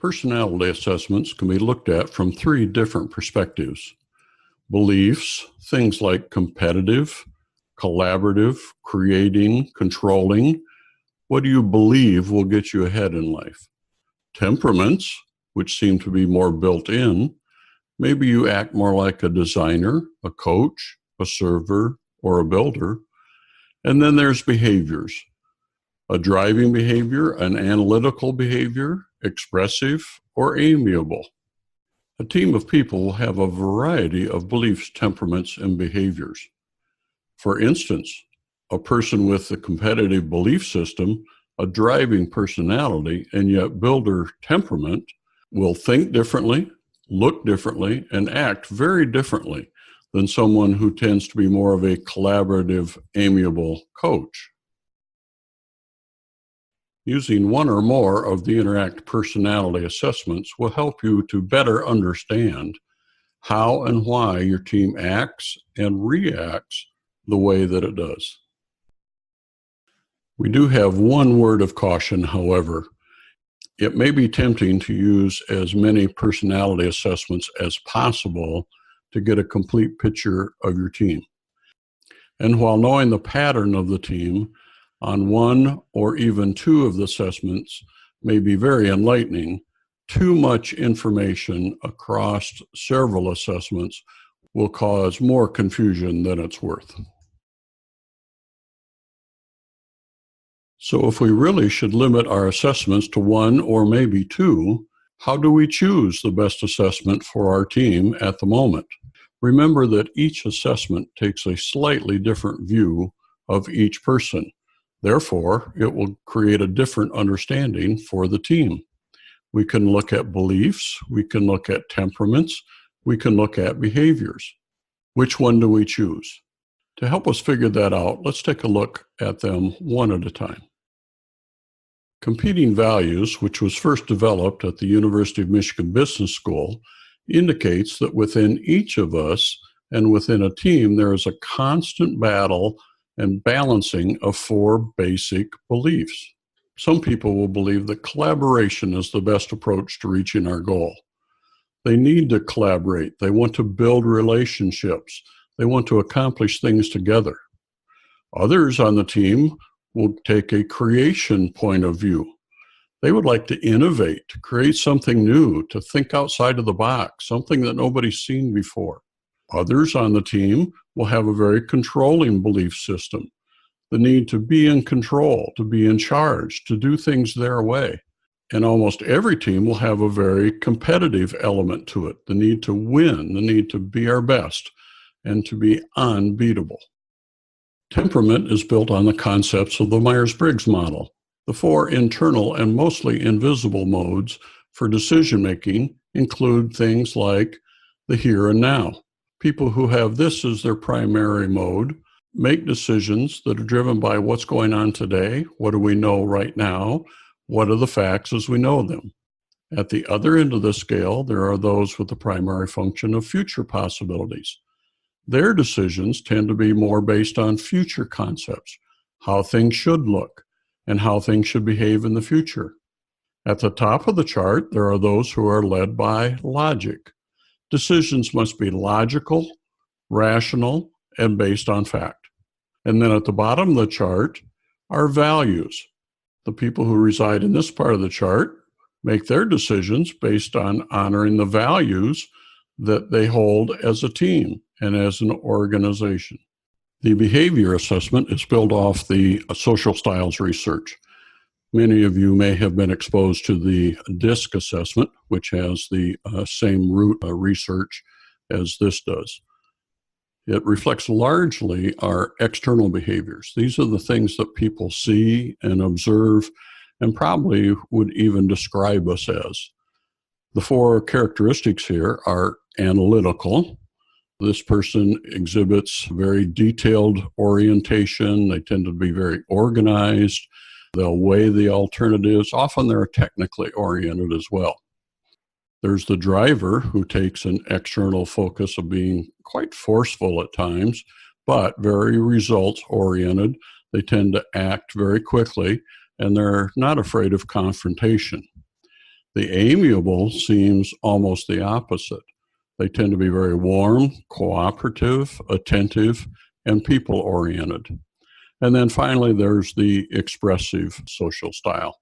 Personality assessments can be looked at from three different perspectives. Beliefs, things like competitive, collaborative, creating, controlling. What do you believe will get you ahead in life? Temperaments, which seem to be more built in. Maybe you act more like a designer, a coach, a server, or a builder. And then there's behaviors. A driving behavior, an analytical behavior, expressive, or amiable. A team of people will have a variety of beliefs, temperaments, and behaviors. For instance, a person with a competitive belief system, a driving personality, and yet builder temperament will think differently, look differently, and act very differently than someone who tends to be more of a collaborative, amiable coach. Using one or more of the Interact personality assessments will help you to better understand how and why your team acts and reacts the way that it does. We do have one word of caution, however. It may be tempting to use as many personality assessments as possible to get a complete picture of your team. And while knowing the pattern of the team on one or even two of the assessments may be very enlightening, too much information across several assessments will cause more confusion than it's worth. So if we really should limit our assessments to one or maybe two, how do we choose the best assessment for our team at the moment? Remember that each assessment takes a slightly different view of each person. Therefore, it will create a different understanding for the team. We can look at beliefs, we can look at temperaments, we can look at behaviors. Which one do we choose? To help us figure that out, let's take a look at them one at a time. Competing values, which was first developed at the University of Michigan Business School, indicates that within each of us and within a team, there is a constant battle and balancing of four basic beliefs. Some people will believe that collaboration is the best approach to reaching our goal. They need to collaborate. They want to build relationships. They want to accomplish things together. Others on the team will take a creation point of view. They would like to innovate, to create something new, to think outside of the box, something that nobody's seen before. Others on the team will have a very controlling belief system, the need to be in control, to be in charge, to do things their way. And almost every team will have a very competitive element to it, the need to win, the need to be our best, and to be unbeatable. Temperament is built on the concepts of the Meyers-Briggs model. The four internal and mostly invisible modes for decision-making include things like the here and now. People who have this as their primary mode make decisions that are driven by what's going on today, what do we know right now, what are the facts as we know them. At the other end of the scale, there are those with the primary function of future possibilities. Their decisions tend to be more based on future concepts, how things should look, and how things should behave in the future. At the top of the chart, there are those who are led by logic. Decisions must be logical, rational, and based on fact. And then at the bottom of the chart are values. The people who reside in this part of the chart make their decisions based on honoring the values that they hold as a team and as an organization. The behavior assessment is built off the social styles research. Many of you may have been exposed to the DISC assessment, which has the same root research as this does. It reflects largely our external behaviors. These are the things that people see and observe and probably would even describe us as. The four characteristics here are analytical. This person exhibits very detailed orientation. They tend to be very organized. They'll weigh the alternatives. Often they're technically oriented as well. There's the driver who takes an external focus of being quite forceful at times, but very results oriented. They tend to act very quickly, and they're not afraid of confrontation. The amiable seems almost the opposite. They tend to be very warm, cooperative, attentive, and people-oriented. And then finally, there's the expressive social style.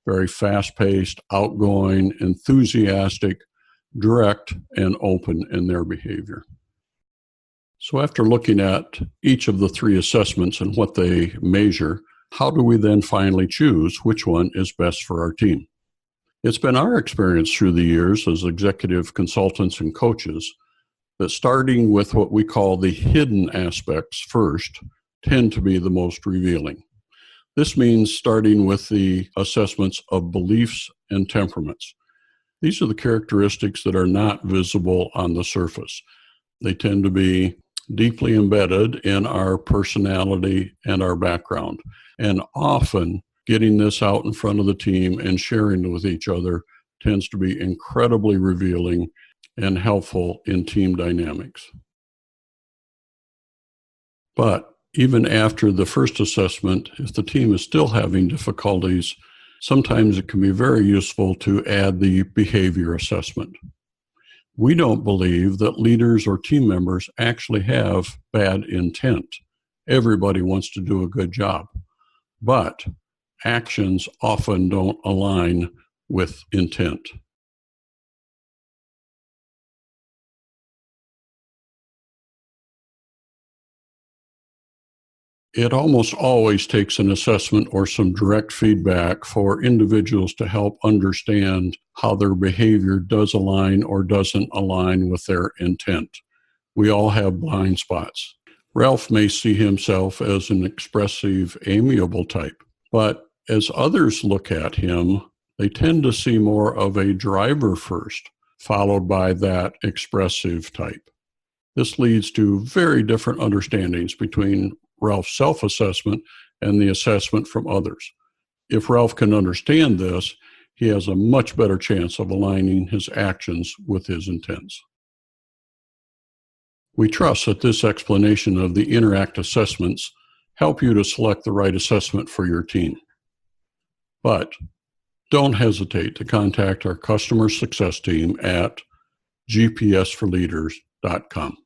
Very fast-paced, outgoing, enthusiastic, direct, and open in their behavior. So after looking at each of the three assessments and what they measure, how do we then finally choose which one is best for our team? It's been our experience through the years as executive consultants and coaches that starting with what we call the hidden aspects first tend to be the most revealing. This means starting with the assessments of beliefs and temperaments. These are the characteristics that are not visible on the surface. They tend to be deeply embedded in our personality and our background. And often getting this out in front of the team and sharing it with each other tends to be incredibly revealing and helpful in team dynamics. But even after the first assessment, if the team is still having difficulties, sometimes it can be very useful to add the behavior assessment. We don't believe that leaders or team members actually have bad intent. Everybody wants to do a good job, but actions often don't align with intent. It almost always takes an assessment or some direct feedback for individuals to help understand how their behavior does align or doesn't align with their intent. We all have blind spots. Ralph may see himself as an expressive, amiable type, but as others look at him, they tend to see more of a driver first, followed by that expressive type. This leads to very different understandings between Ralph's self-assessment and the assessment from others. If Ralph can understand this, he has a much better chance of aligning his actions with his intents. We trust that this explanation of the Interact assessments help you to select the right assessment for your team. But don't hesitate to contact our customer success team at gpsforleaders.com.